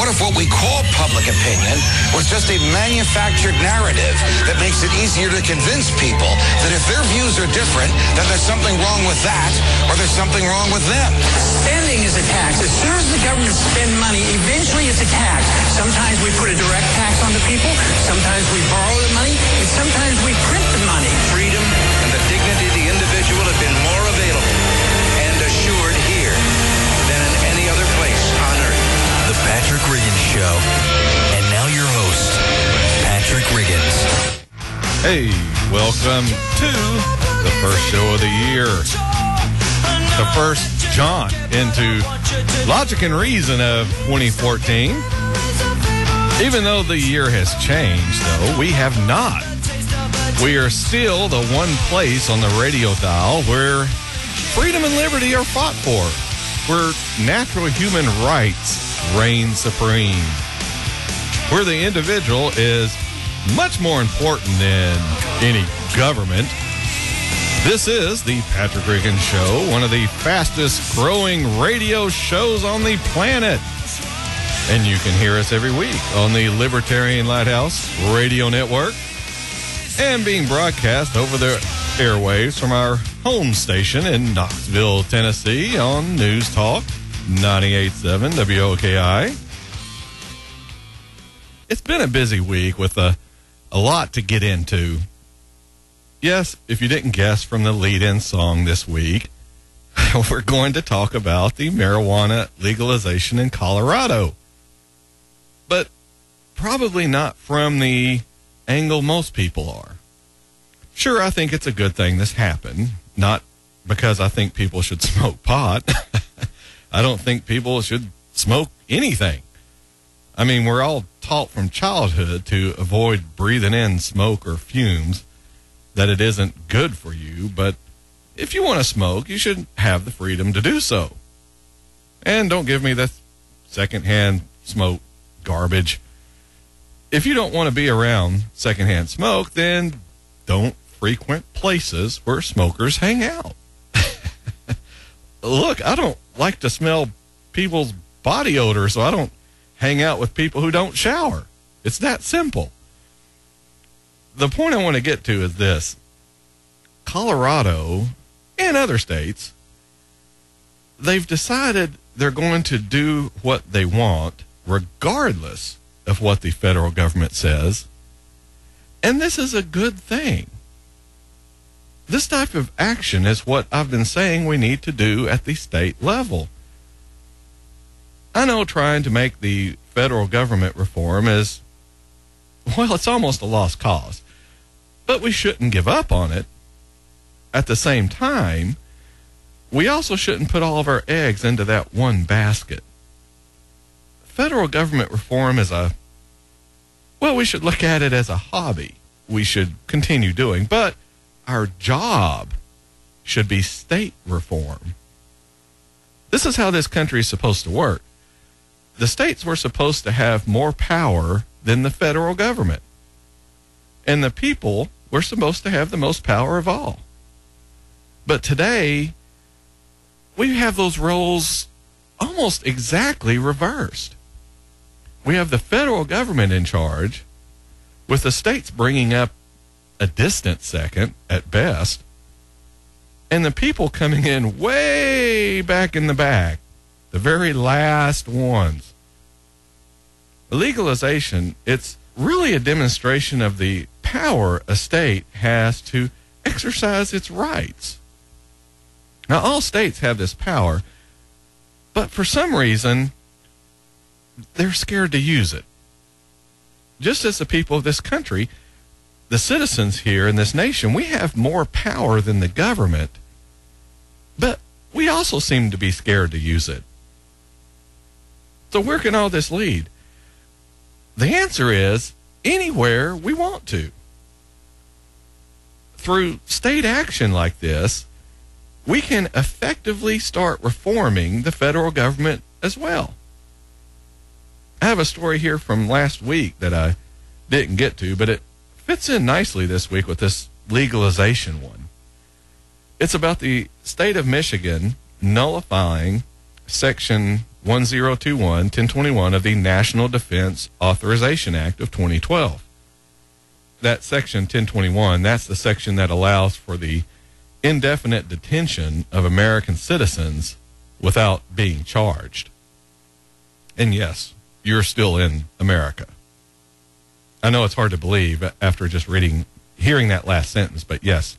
What if what we call public opinion was just a manufactured narrative that makes it easier to convince people that if their views are different, then there's something wrong with that, or there's something wrong with them? Spending is a tax. As soon as the government spends money, eventually it's a tax. Sometimes we put a direct tax on the people, sometimes we borrow the money, and sometimes we print the money. Freedom and the dignity of the individual have been more available and assured here than in any other place on earth. The Patrick Riggins Show. And now your host, Patrick Riggins. Hey, welcome to the first show of the year. The first jaunt into Logic and Reason of 2014. Even though the year has changed, though, we have not. We are still the one place on the radio dial where freedom and liberty are fought for, where natural human rights reign supreme, where the individual is much more important than any government. This is the Patrick Riggins Show, one of the fastest growing radio shows on the planet. And you can hear us every week on the Libertarian Lighthouse Radio Network and being broadcast over the airwaves from our home station in Knoxville, Tennessee on News Talk 98.7 WOKI. It's been a busy week with a lot to get into. Yes, if you didn't guess from the lead-in song this week, we're going to talk about the marijuana legalization in Colorado. But probably not from the angle most people are. Sure, I think it's a good thing this happened, not because I think people should smoke pot. I don't think people should smoke anything. I mean, we're all taught from childhood to avoid breathing in smoke or fumes, that it isn't good for you, but if you want to smoke, you should have the freedom to do so. And don't give me the secondhand smoke garbage. If you don't want to be around secondhand smoke, then don't frequent places where smokers hang out. Look, I don't like to smell people's body odor, so I don't hang out with people who don't shower. It's that simple. The point I want to get to is this. Colorado and other states, they've decided they're going to do what they want regardless of what the federal government says. And this is a good thing. This type of action is what I've been saying we need to do at the state level. I know trying to make the federal government reform is, well, it's almost a lost cause. But we shouldn't give up on it. At the same time, we also shouldn't put all of our eggs into that one basket. Federal government reform is we should look at it as a hobby we should continue doing, but our job should be state reform. This is how this country is supposed to work. The states were supposed to have more power than the federal government. And the people were supposed to have the most power of all. But today, we have those roles almost exactly reversed. We have the federal government in charge, with the states bringing up a distant second at best, and the people coming in way back in the back, the very last ones. Legalization, it's really a demonstration of the power a state has to exercise its rights. Now, all states have this power, but for some reason, they're scared to use it. Just as the people of this country, the citizens here in this nation, we have more power than the government, but we also seem to be scared to use it. So where can all this lead? The answer is anywhere we want to. Through state action like this, we can effectively start reforming the federal government as well. I have a story here from last week that I didn't get to, but it fits in nicely this week with this legalization one. It's about the state of Michigan nullifying Section 1021-1021 of the National Defense Authorization Act of 2012. That section 1021, that's the section that allows for the indefinite detention of American citizens without being charged. And yes, you're still in America. I know it's hard to believe after just hearing that last sentence, but yes,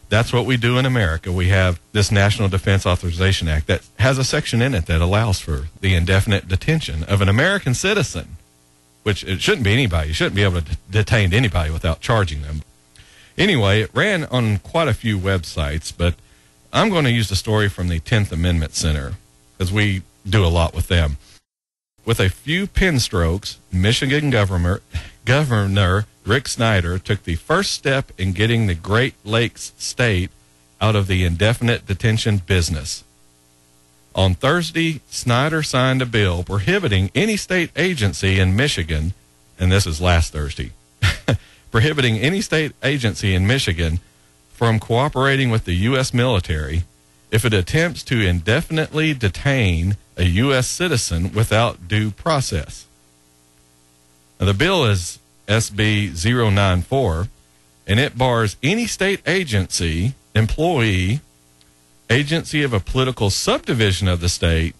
that's what we do in America. We have this National Defense Authorization Act that has a section in it that allows for the indefinite detention of an American citizen, which it shouldn't be anybody. You shouldn't be able to detain anybody without charging them. Anyway, it ran on quite a few websites, but I'm going to use the story from the 10th Amendment Center because we do a lot with them. With a few pen strokes, Michigan Governor Rick Snyder took the first step in getting the Great Lakes state out of the indefinite detention business. On Thursday, Snyder signed a bill prohibiting any state agency in Michigan, and this is last Thursday, prohibiting any state agency in Michigan from cooperating with the U.S. military if it attempts to indefinitely detain a U.S. citizen without due process. Now, the bill is SB 094, and it bars any state agency, employee, agency of a political subdivision of the state,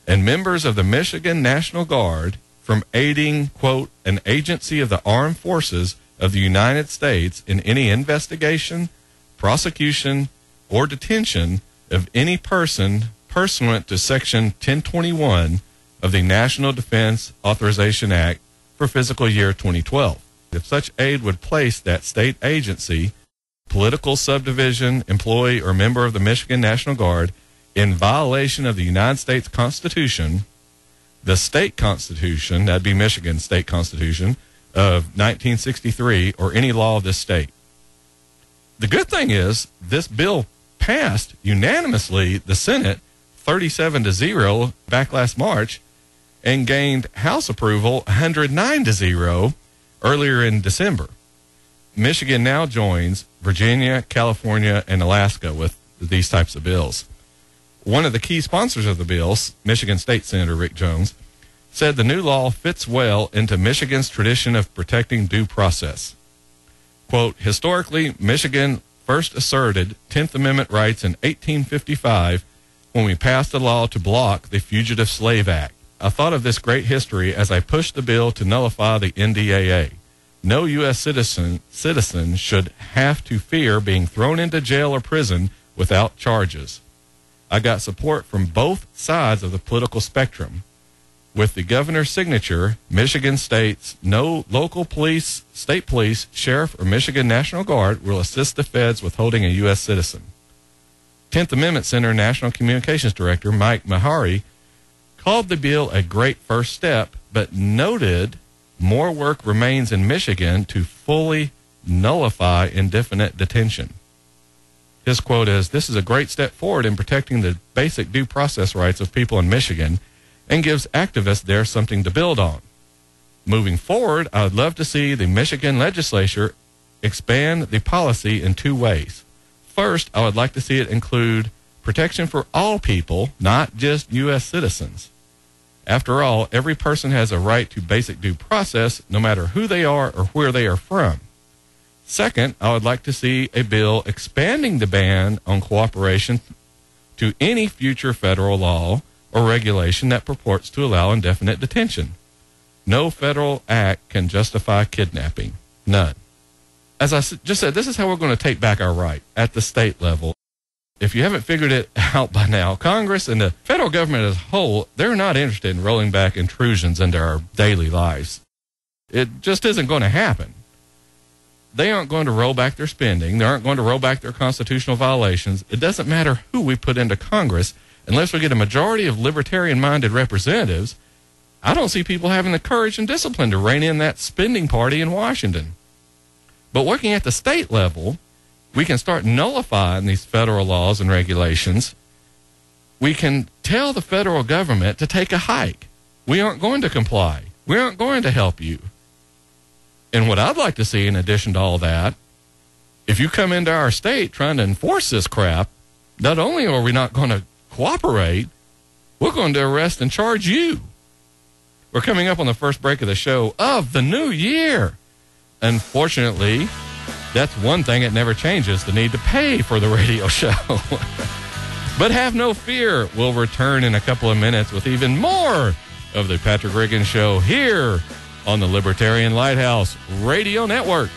and members of the Michigan National Guard from aiding, quote, an agency of the armed forces of the United States in any investigation, prosecution, or detention of any person pursuant to Section 1021 of the National Defense Authorization Act for fiscal year 2012. If such aid would place that state agency, political subdivision, employee, or member of the Michigan National Guard in violation of the United States Constitution, the state constitution, that'd be Michigan state constitution, of 1963, or any law of this state. The good thing is this bill passed unanimously the Senate 37-0 back last March and gained House approval 109-0 earlier in December. Michigan now joins Virginia, California, and Alaska with these types of bills. One of the key sponsors of the bills, Michigan State Senator Rick Jones, said the new law fits well into Michigan's tradition of protecting due process. Quote, historically, Michigan first asserted 10th Amendment rights in 1855 when we passed a law to block the Fugitive Slave Act. I thought of this great history as I pushed the bill to nullify the NDAA. No U.S. citizen should have to fear being thrown into jail or prison without charges. I got support from both sides of the political spectrum. With the governor's signature, Michigan states no local police, state police, sheriff, or Michigan National Guard will assist the feds with holding a U.S. citizen. 10th Amendment Center National Communications Director Mike Mahari called the bill a great first step, but noted more work remains in Michigan to fully nullify indefinite detention. His quote is, "This is a great step forward in protecting the basic due process rights of people in Michigan and gives activists there something to build on. Moving forward, I would love to see the Michigan legislature expand the policy in two ways. First, I would like to see it include protection for all people, not just U.S. citizens. After all, every person has a right to basic due process, no matter who they are or where they are from. Second, I would like to see a bill expanding the ban on cooperation to any future federal law or regulation that purports to allow indefinite detention. No federal act can justify kidnapping. None." As I just said, this is how we're going to take back our right at the state level. If you haven't figured it out by now, Congress and the federal government as a whole, they're not interested in rolling back intrusions into our daily lives. It just isn't going to happen. They aren't going to roll back their spending. They aren't going to roll back their constitutional violations. It doesn't matter who we put into Congress. Unless we get a majority of libertarian-minded representatives, I don't see people having the courage and discipline to rein in that spending party in Washington. But working at the state level, we can start nullifying these federal laws and regulations. We can tell the federal government to take a hike. We aren't going to comply. We aren't going to help you. And what I'd like to see in addition to all that, if you come into our state trying to enforce this crap, not only are we not going to cooperate, we're going to arrest and charge you. We're coming up on the first break of the show of the new year. Unfortunately, that's one thing that never changes, the need to pay for the radio show. But have no fear. We'll return in a couple of minutes with even more of the Patrick Riggins Show here on the Libertarian Lighthouse Radio Network.